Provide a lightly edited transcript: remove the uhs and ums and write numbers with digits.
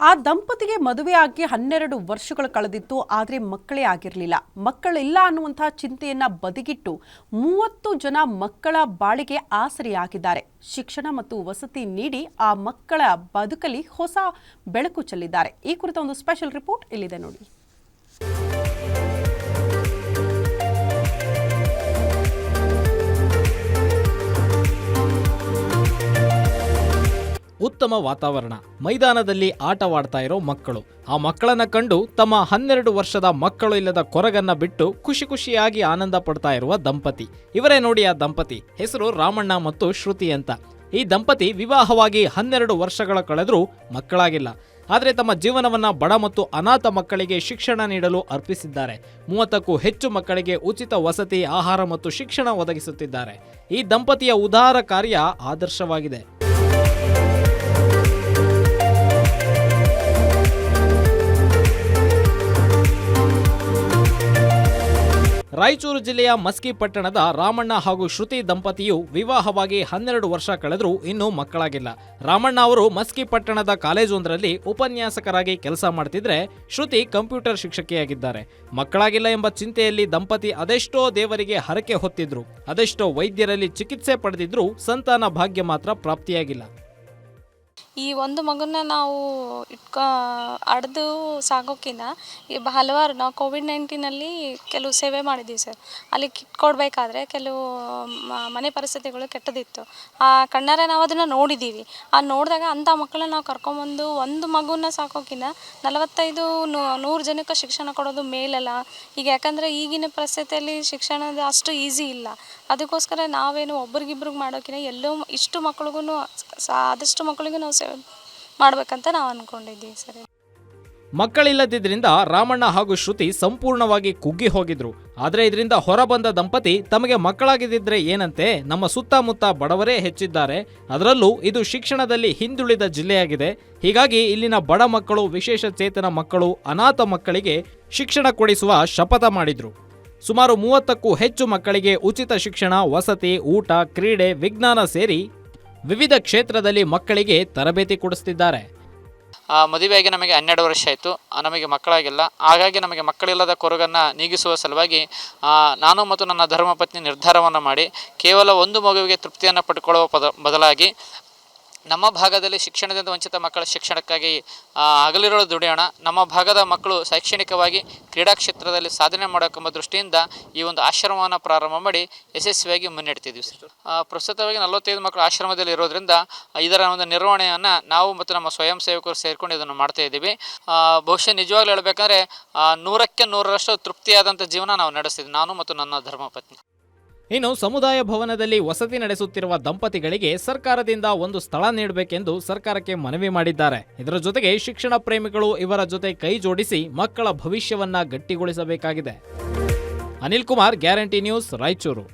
ಆ ದಂಪತಿಗೆ ಮದುವೆಯಾಗಿ 12 ವರ್ಷಗಳು ಕಳೆದಿತ್ತು. ಆದರೆ ಮಕ್ಕಳೇ ಆಗಿರಲಿಲ್ಲ. ಮಕ್ಕಳಿಲ್ಲ ಅನ್ನುವಂಥ ಚಿಂತೆಯನ್ನ ಬದಿಗಿಟ್ಟು 30 ಜನ ಮಕ್ಕಳ ಬಾಳಿಗೆ ಆಸರೆಯಾಗಿದ್ದಾರೆ. ಶಿಕ್ಷಣ ಮತ್ತು ವಸತಿ ನೀಡಿ ಆ ಮಕ್ಕಳ ಬದುಕಲ್ಲಿ ಹೊಸ ಬೆಳಕು ಚೆಲ್ಲಿದ್ದಾರೆ. ಈ ಕುರಿತ ಒಂದು ಸ್ಪೆಷಲ್ ರಿಪೋರ್ಟ್ ಇಲ್ಲಿದೆ ನೋಡಿ. ಉತ್ತಮ ವಾತಾವರಣ, ಮೈದಾನದಲ್ಲಿ ಆಟವಾಡ್ತಾ ಇರೋ ಮಕ್ಕಳು. ಆ ಮಕ್ಕಳನ್ನ ಕಂಡು ತಮ್ಮ 12 ವರ್ಷದ ಮಕ್ಕಳು ಇಲ್ಲದ ಕೊರಗನ್ನ ಬಿಟ್ಟು ಖುಷಿಯಾಗಿ ಆನಂದ ಪಡ್ತಾ ಇರುವ ದಂಪತಿ. ಇವರೇ ನೋಡಿ ಆ ದಂಪತಿ. ಹೆಸರು ರಾಮಣ್ಣ ಮತ್ತು ಶ್ರುತಿ ಅಂತ. ಈ ದಂಪತಿ ವಿವಾಹವಾಗಿ 12 ವರ್ಷಗಳ ಕಳೆದರೂ ಮಕ್ಕಳಾಗಿಲ್ಲ. ಆದರೆ ತಮ್ಮ ಜೀವನವನ್ನ ಬಡ ಮತ್ತು ಅನಾಥ ಮಕ್ಕಳಿಗೆ ಶಿಕ್ಷಣ ನೀಡಲು ಅರ್ಪಿಸಿದ್ದಾರೆ. 30ಕ್ಕೂ ಹೆಚ್ಚು ಮಕ್ಕಳಿಗೆ ಉಚಿತ ವಸತಿ, ಆಹಾರ ಮತ್ತು ಶಿಕ್ಷಣ ಒದಗಿಸುತ್ತಿದ್ದಾರೆ. ಈ ದಂಪತಿಯ ಉದಾರ ಕಾರ್ಯ ಆದರ್ಶವಾಗಿದೆ. ರಾಯಚೂರು ಜಿಲ್ಲೆಯ ಮಸ್ಕಿ ಪಟ್ಟಣದ ರಾಮಣ್ಣ ಹಾಗೂ ಶ್ರುತಿ ದಂಪತಿಯು ವಿವಾಹವಾಗಿ 12 ವರ್ಷ ಕಳೆದರೂ ಇನ್ನೂ ಮಕ್ಕಳಾಗಿಲ್ಲ. ರಾಮಣ್ಣ ಅವರು ಮಸ್ಕಿ ಪಟ್ಟಣದ ಕಾಲೇಜೊಂದರಲ್ಲಿ ಉಪನ್ಯಾಸಕರಾಗಿ ಕೆಲಸ ಮಾಡ್ತಿದ್ರೆ, ಶ್ರುತಿ ಕಂಪ್ಯೂಟರ್ ಶಿಕ್ಷಕಿಯಾಗಿದ್ದಾರೆ. ಮಕ್ಕಳಾಗಿಲ್ಲ ಎಂಬ ಚಿಂತೆಯಲ್ಲಿ ದಂಪತಿ ಅದೆಷ್ಟೋ ದೇವರಿಗೆ ಹರಕೆ ಹೊತ್ತಿದ್ರು, ಅದೆಷ್ಟೋ ವೈದ್ಯರಲ್ಲಿ ಚಿಕಿತ್ಸೆ ಪಡೆದಿದ್ರು, ಸಂತಾನ ಭಾಗ್ಯ ಮಾತ್ರ ಪ್ರಾಪ್ತಿಯಾಗಿಲ್ಲ. ಈ ಒಂದು ಮಗುನ ನಾವು ಅಡ್ದು ಸಾಕೋಕ್ಕಿಂತ ಹಲವಾರು ನಾವು ಕೋವಿಡ್-19ನಲ್ಲಿ ಕೆಲವು ಸೇವೆ ಮಾಡಿದ್ದೀವಿ ಸರ್. ಅಲ್ಲಿ ಕಿಟ್ ಕೊಡಬೇಕಾದ್ರೆ ಕೆಲವು ಮನೆ ಪರಿಸ್ಥಿತಿಗಳು ಕೆಟ್ಟದಿತ್ತು. ಆ ಕಣ್ಣಾರೆ ನಾವು ಅದನ್ನು ನೋಡಿದ್ದೀವಿ. ನೋಡಿದಾಗ ಅಂಥ ಮಕ್ಕಳನ್ನ ನಾವು ಕರ್ಕೊಂಬಂದು ಒಂದು ಮಗುನ ಸಾಕೋಕ್ಕಿಂತ 45-100 ಜನಕ್ಕೆ ಶಿಕ್ಷಣ ಕೊಡೋದು ಮೇಲಲ್ಲ. ಈಗ ಯಾಕಂದರೆ ಈಗಿನ ಪರಿಸ್ಥಿತಿಯಲ್ಲಿ ಶಿಕ್ಷಣದ ಅಷ್ಟು ಈಸಿ ಇಲ್ಲ. ಅದಕ್ಕೋಸ್ಕರ ನಾವೇನು ಒಬ್ರಿಗಿಬ್ರಿಗೆ ಮಾಡೋಕ್ಕಿಂತ ಎಲ್ಲೋ ಇಷ್ಟು ಮಕ್ಳಿಗೂ ಆದಷ್ಟು ಮಕ್ಕಳಿಗೂ ನಾವು ಸೇವೆ ಮಾಡ್ಬೇಕಂತ ನಾವು ಅಂದ್ಕೊಂಡಿದ್ದೀವಿ ಸರ್. ಮಕ್ಕಳಿಲ್ಲದಿದ್ದರಿಂದ ರಾಮಣ್ಣ ಹಾಗೂ ಶ್ರುತಿ ಸಂಪೂರ್ಣವಾಗಿ ಕುಗ್ಗಿ ಹೋಗಿದ್ರು. ಆದರೆ ಇದರಿಂದ ಹೊರಬಂದ ದಂಪತಿ ತಮಗೆ ಮಕ್ಕಳಾಗಿದ್ದಿದ್ರೆ ಏನಂತೆ, ನಮ್ಮ ಸುತ್ತಮುತ್ತ ಬಡವರೇ ಹೆಚ್ಚಿದ್ದಾರೆ, ಅದರಲ್ಲೂ ಇದು ಶಿಕ್ಷಣದಲ್ಲಿ ಹಿಂದುಳಿದ ಜಿಲ್ಲೆಯಾಗಿದೆ. ಹೀಗಾಗಿ ಇಲ್ಲಿನ ಬಡ ಮಕ್ಕಳು, ವಿಶೇಷ ಚೇತನ ಮಕ್ಕಳು, ಅನಾಥ ಮಕ್ಕಳಿಗೆ ಶಿಕ್ಷಣ ಕೊಡಿಸುವ ಶಪಥ ಮಾಡಿದ್ರು. ಸುಮಾರು 30ಕ್ಕೂ ಹೆಚ್ಚು ಮಕ್ಕಳಿಗೆ ಉಚಿತ ಶಿಕ್ಷಣ, ವಸತಿ, ಊಟ, ಕ್ರೀಡೆ, ವಿಜ್ಞಾನ ಸೇರಿ ವಿವಿಧ ಕ್ಷೇತ್ರದಲ್ಲಿ ಮಕ್ಕಳಿಗೆ ತರಬೇತಿ ಕೊಡಿಸ್ತಿದ್ದಾರೆ. ಮದುವೆಯಾಗಿ ನಮಗೆ 12 ವರ್ಷ ಆಯಿತು, ನಮಗೆ ಮಕ್ಕಳಾಗಿಲ್ಲ. ಹಾಗಾಗಿ ನಮಗೆ ಮಕ್ಕಳಿಲ್ಲದ ಕೊರಗನ್ನು ನೀಗಿಸುವ ಸಲುವಾಗಿ ನಾನು ಮತ್ತು ನನ್ನ ಧರ್ಮಪತ್ನಿ ನಿರ್ಧಾರವನ್ನು ಮಾಡಿ ಕೇವಲ ಒಂದು ಮಗುವಿಗೆ ತೃಪ್ತಿಯನ್ನು ಪಡ್ಕೊಳ್ಳುವ ಬದಲಾಗಿ ನಮ್ಮ ಭಾಗದಲ್ಲಿ ಶಿಕ್ಷಣದಿಂದ ವಂಚಿತ ಮಕ್ಕಳ ಶಿಕ್ಷಣಕ್ಕಾಗಿ ಹಗಲಿರುಳು ದುಡಿಯೋಣ, ನಮ್ಮ ಭಾಗದ ಮಕ್ಕಳು ಶೈಕ್ಷಣಿಕವಾಗಿ ಕ್ರೀಡಾ ಕ್ಷೇತ್ರದಲ್ಲಿ ಸಾಧನೆ ಮಾಡೋಕೆಂಬ ದೃಷ್ಟಿಯಿಂದ ಈ ಒಂದು ಆಶ್ರಮವನ್ನು ಪ್ರಾರಂಭ ಮಾಡಿ ಯಶಸ್ವಿಯಾಗಿ ಮುನ್ನಡೆತಿದ್ದೀವಿ ಸರ್. ಪ್ರಸ್ತುತವಾಗಿ 45 ಮಕ್ಕಳು ಆಶ್ರಮದಲ್ಲಿ ಇರೋದ್ರಿಂದ ಇದರ ಒಂದು ನಿರ್ವಹಣೆಯನ್ನು ನಾವು ಮತ್ತು ನಮ್ಮ ಸ್ವಯಂ ಸೇವಕರು ಸೇರಿಕೊಂಡು ಇದನ್ನು ಮಾಡ್ತಾ ಇದ್ದೀವಿ. ಬಹುಶಃ ನಿಜವಾಗ್ಲೂ ಹೇಳಬೇಕಂದ್ರೆ 100ಕ್ಕೆ 100ರಷ್ಟು ತೃಪ್ತಿಯಾದಂಥ ಜೀವನ ನಾವು ನಡೆಸ್ತಿದ್ದೀವಿ, ನಾನು ಮತ್ತು ನನ್ನ ಧರ್ಮಪತ್ನಿ. ಇನ್ನು ಸಮುದಾಯ ಭವನದಲ್ಲಿ ವಸತಿ ನಡೆಸುತ್ತಿರುವ ದಂಪತಿಗಳಿಗೆ ಸರ್ಕಾರದಿಂದ ಒಂದು ಸ್ಥಳ ನೀಡಬೇಕೆಂದು ಸರ್ಕಾರಕ್ಕೆ ಮನವಿ ಮಾಡಿದ್ದಾರೆ. ಇದರ ಜೊತೆಗೆ ಶಿಕ್ಷಣ ಪ್ರೇಮಿಗಳು ಇವರ ಜೊತೆ ಕೈ ಜೋಡಿಸಿ ಮಕ್ಕಳ ಭವಿಷ್ಯವನ್ನ ಗಟ್ಟಿಗೊಳಿಸಬೇಕಾಗಿದೆ. Anil Kumar, guarantee news, Raichur.